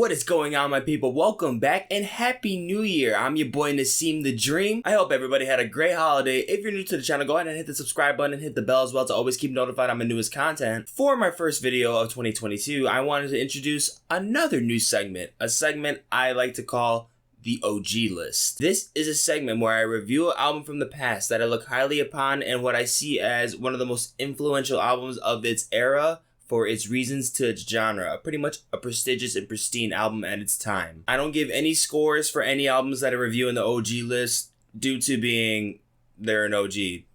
What is going on, my people? Welcome back and Happy New Year. I'm your boy Naseem the Dream. I hope everybody had a great holiday. If you're new to the channel, go ahead and hit the subscribe button and hit the bell as well to always keep notified on my newest content. For my first video of 2022, I wanted to introduce another new segment, a segment I like to call the OG list. This is a segment where I review an album from the past that I look highly upon and what I see as one of the most influential albums of its era for its reasons to its genre, pretty much a prestigious and pristine album at its time. I don't give any scores for any albums that I review in the OG list due to being they're an OG.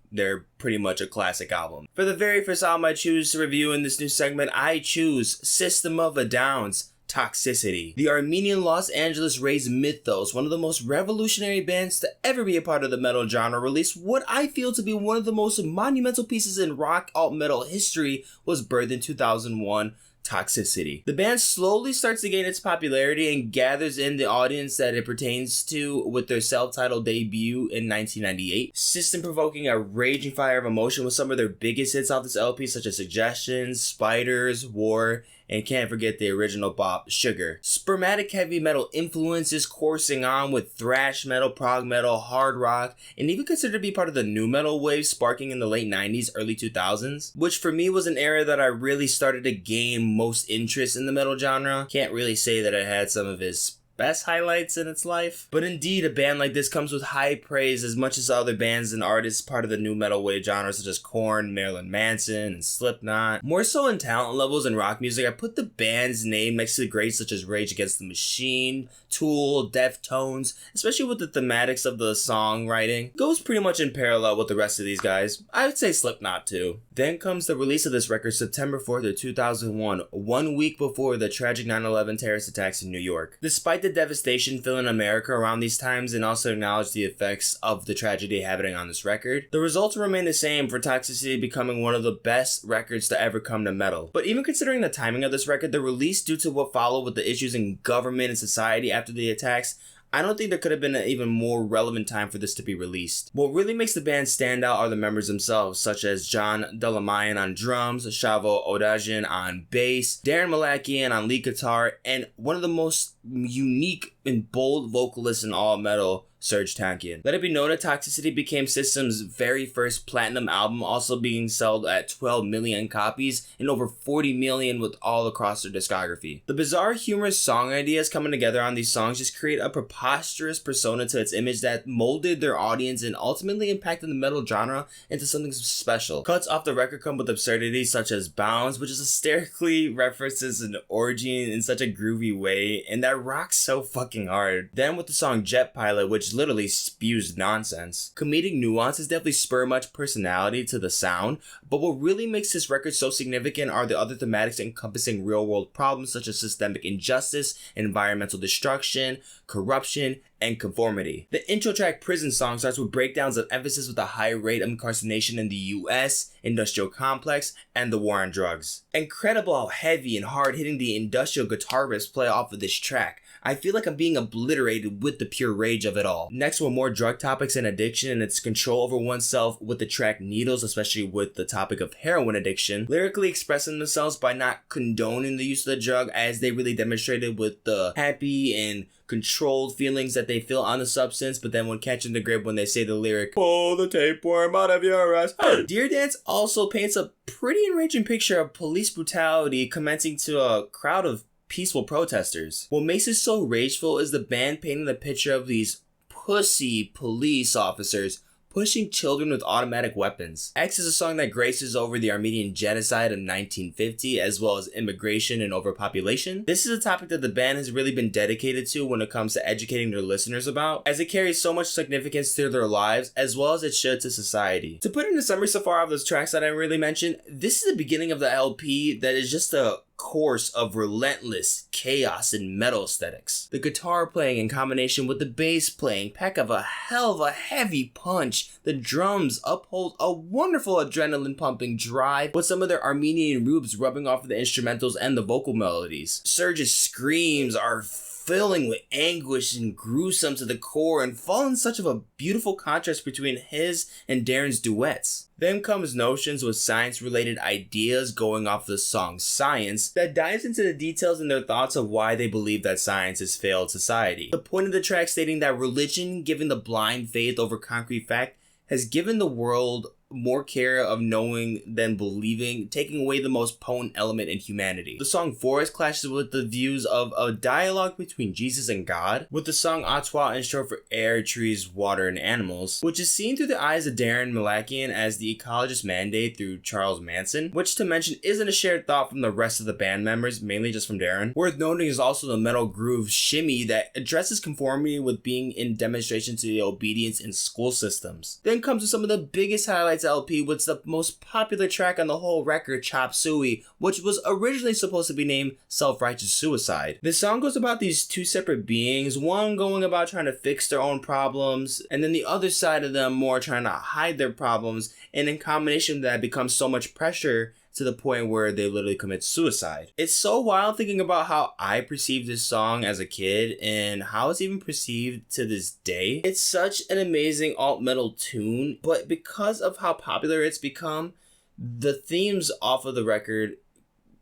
They're pretty much a classic album. For the very first album I choose to review in this new segment, I choose System of a Down's Toxicity. The Armenian Los Angeles-raised mythos, one of the most revolutionary bands to ever be a part of the metal genre, released what I feel to be one of the most monumental pieces in rock alt metal history, was birthed in 2001. Toxicity. The band slowly starts to gain its popularity and gathers in the audience that it pertains to with their self-titled debut in 1998. System provoking a raging fire of emotion with some of their biggest hits off this LP, such as Suggestions, Spiders, War, and can't forget the original bop, Sugar. Spermatic heavy metal influences coursing on with thrash metal, prog metal, hard rock, and even considered to be part of the nu metal wave sparking in the late 90s, early 2000s, which for me was an era that I really started to gain most interest in the metal genre. Can't really say that it had some of his best highlights in its life, but indeed a band like this comes with high praise as much as other bands and artists part of the nu metal wave genre such as Korn, Marilyn Manson, and Slipknot. More so in talent levels in rock music, I put the band's name next to the greats such as Rage Against the Machine, Tool, Deftones, especially with the thematics of the songwriting. Goes pretty much in parallel with the rest of these guys. I would say Slipknot too. Then comes the release of this record September 4th of 2001, 1 week before the tragic 9/11 terrorist attacks in New York. Despite the devastation filling America around these times and also acknowledge the effects of the tragedy happening on this record, the results remain the same for Toxicity becoming one of the best records to ever come to metal. But even considering the timing of this record, the release due to what followed with the issues in government and society after the attacks, I don't think there could have been an even more relevant time for this to be released. What really makes the band stand out are the members themselves, such as John Delamayan on drums, Shavo Odajian on bass, Darren Malakian on lead guitar, and one of the most unique and bold vocalists in all metal, Serj Tankian. Let it be known that Toxicity became System's very first platinum album, also being sold at 12 million copies and over 40 million with all across their discography. The bizarre, humorous song ideas coming together on these songs just create a preposterous persona to its image that molded their audience and ultimately impacted the metal genre into something special. Cuts off the record come with absurdities such as Bounce, which is hysterically references an orgy in such a groovy way, and that rocks so fucking hard. Then with the song Jet Pilot, which literally spews nonsense. Comedic nuances definitely spur much personality to the sound, but what really makes this record so significant are the other thematics encompassing real world problems such as systemic injustice, environmental destruction, corruption, and conformity. The intro track Prison Song starts with breakdowns of emphasis with a high rate of incarceration in the US, industrial complex, and the war on drugs. Incredible how heavy and hard hitting the industrial guitar riffs play off of this track. I feel like I'm being obliterated with the pure rage of it all. Next were more drug topics and addiction and its control over oneself with the track Needles, especially with the topic of heroin addiction, lyrically expressing themselves by not condoning the use of the drug as they really demonstrated with the happy and controlled feelings that they feel on the substance, but then when catching the grip when they say the lyric, pull the tapeworm out of your ass. Dear Dance also paints a pretty enraging picture of police brutality commencing to a crowd of peaceful protesters. What makes it so rageful is the band painting the picture of these pussy police officers pushing children with automatic weapons. X is a song that graces over the Armenian genocide of 1950 as well as immigration and overpopulation. This is a topic that the band has really been dedicated to when it comes to educating their listeners about, as it carries so much significance to their lives as well as it should to society. To put in a summary so far of those tracks that I really mentioned, this is the beginning of the LP that is just a course of relentless chaos and metal aesthetics. The guitar playing in combination with the bass playing pack of a hell of a heavy punch. The drums uphold a wonderful adrenaline pumping drive with some of their Armenian rubes rubbing off of the instrumentals and the vocal melodies. Serj's screams are filling with anguish and gruesome to the core, and fall in such of a beautiful contrast between his and Darren's duets. Then comes Notions with science-related ideas going off the song Science that dives into the details and their thoughts of why they believe that science has failed society. The point of the track stating that religion, giving the blind faith over concrete fact, has given the world more care of knowing than believing, taking away the most potent element in humanity. The song Forest clashes with the views of a dialogue between Jesus and God, with the song Atwa in short for air, trees, water, and animals, which is seen through the eyes of Darren Malakian as the ecologist mandate through Charles Manson, which to mention isn't a shared thought from the rest of the band members, mainly just from Darren. Worth noting is also the metal groove Shimmy that addresses conformity with being in demonstration to the obedience in school systems. Then comes with some of the biggest highlights LP, with the most popular track on the whole record, Chop Suey, which was originally supposed to be named Self-Righteous Suicide. The song goes about these two separate beings, one going about trying to fix their own problems, and then the other side of them more trying to hide their problems, and in combination that becomes so much pressure to the point where they literally commit suicide. It's so wild thinking about how I perceived this song as a kid and how it's even perceived to this day. It's such an amazing alt metal tune, but because of how popular it's become, the themes off of the record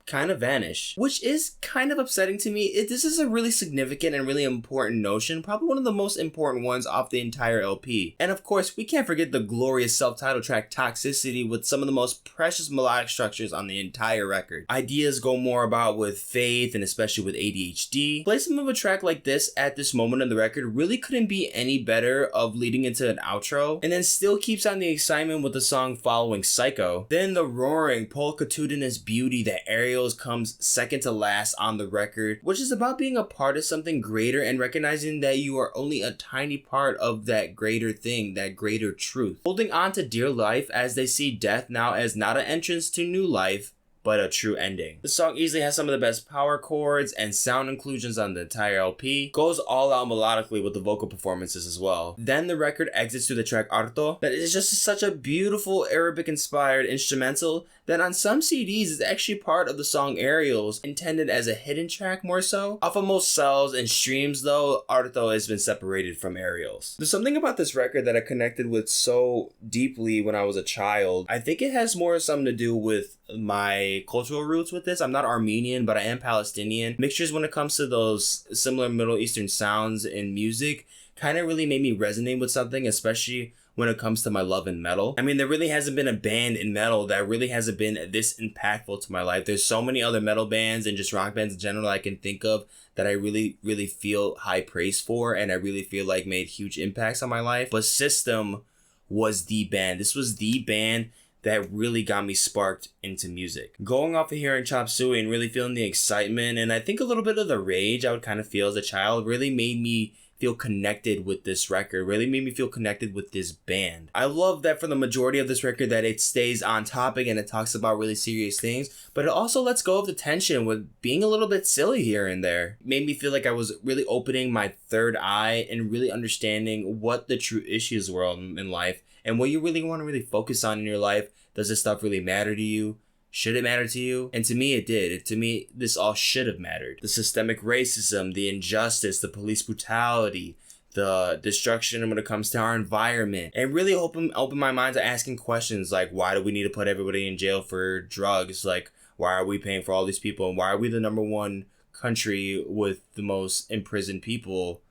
kind of vanish, which is kind of upsetting to me. This is a really significant and really important notion, probably one of the most important ones off the entire LP. And of course, we can't forget the glorious self-titled track Toxicity with some of the most precious melodic structures on the entire record. Ideas go more about with faith and especially with ADHD. Placement of a track like this at this moment in the record really couldn't be any better of leading into an outro, and then still keeps on the excitement with the song following Psycho. Then the roaring, polkatudinous beauty that Ariel comes second to last on the record, which is about being a part of something greater and recognizing that you are only a tiny part of that greater thing, that greater truth. Holding on to dear life as they see death now as not an entrance to new life, but a true ending. The song easily has some of the best power chords and sound inclusions on the entire LP, goes all out melodically with the vocal performances as well. Then the record exits to the track Arto, that is just such a beautiful Arabic inspired instrumental that on some CDs is actually part of the song Aerials, intended as a hidden track more so. Off of most sales and streams though, Arto has been separated from Aerials. There's something about this record that I connected with so deeply when I was a child. I think it has more something to do with my cultural roots with this. I'm not Armenian, but I am Palestinian. Mixtures when it comes to those similar Middle Eastern sounds in music kind of really made me resonate with something, especially when it comes to my love in metal. I mean, there really hasn't been a band in metal that really hasn't been this impactful to my life. There's so many other metal bands and just rock bands in general I can think of that I really feel high praise for, and I really feel like made huge impacts on my life. But System was the band. This was the band that really got me sparked into music. Going off of hearing Chop Suey and really feeling the excitement, and I think a little bit of the rage I would kind of feel as a child, really made me feel connected with this record, really made me feel connected with this band. I love that for the majority of this record that it stays on topic and it talks about really serious things, but it also lets go of the tension with being a little bit silly here and there. It made me feel like I was really opening my third eye and really understanding what the true issues were in life and what you really want to really focus on in your life. Does this stuff really matter to you? Should it matter to you? And to me, it did. To me, this all should have mattered. The systemic racism, the injustice, the police brutality, the destruction when it comes to our environment, and really open my mind to asking questions like, why do we need to put everybody in jail for drugs? Like, why are we paying for all these people? And why are we the number one country with the most imprisoned people?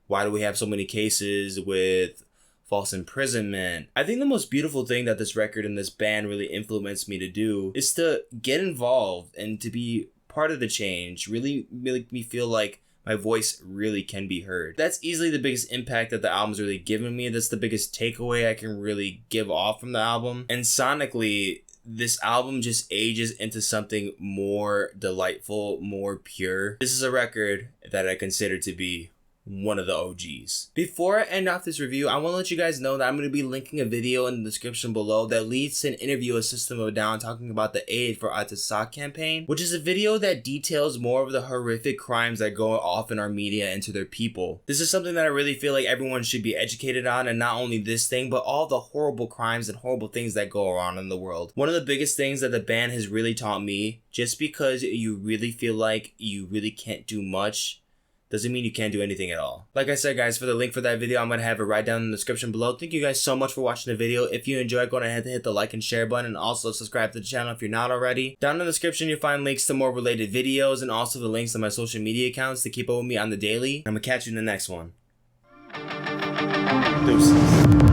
Why do we have so many cases with false imprisonment? I think the most beautiful thing that this record and this band really influenced me to do is to get involved and to be part of the change, really make me feel like my voice really can be heard. That's easily the biggest impact that the album's really given me. That's the biggest takeaway I can really give off from the album. And sonically, this album just ages into something more delightful, more pure. This is a record that I consider to be one of the OGs. Before I end off this review, I want to let you guys know that I'm going to be linking a video in the description below that leads to an interview with System of a Down talking about the Out For Artsakh campaign, which is a video that details more of the horrific crimes that go off in our media and to their people. This is something that I really feel like everyone should be educated on, and not only this thing, but all the horrible crimes and horrible things that go on in the world. One of the biggest things that the band has really taught me, just because you really feel like you really can't do much, doesn't mean you can't do anything at all. Like I said, guys, for the link for that video, I'm going to have it right down in the description below. Thank you guys so much for watching the video. If you enjoyed, go ahead and hit the like and share button, and also subscribe to the channel if you're not already. Down in the description, you'll find links to more related videos and also the links to my social media accounts to keep up with me on the daily. I'm going to catch you in the next one. Deuces.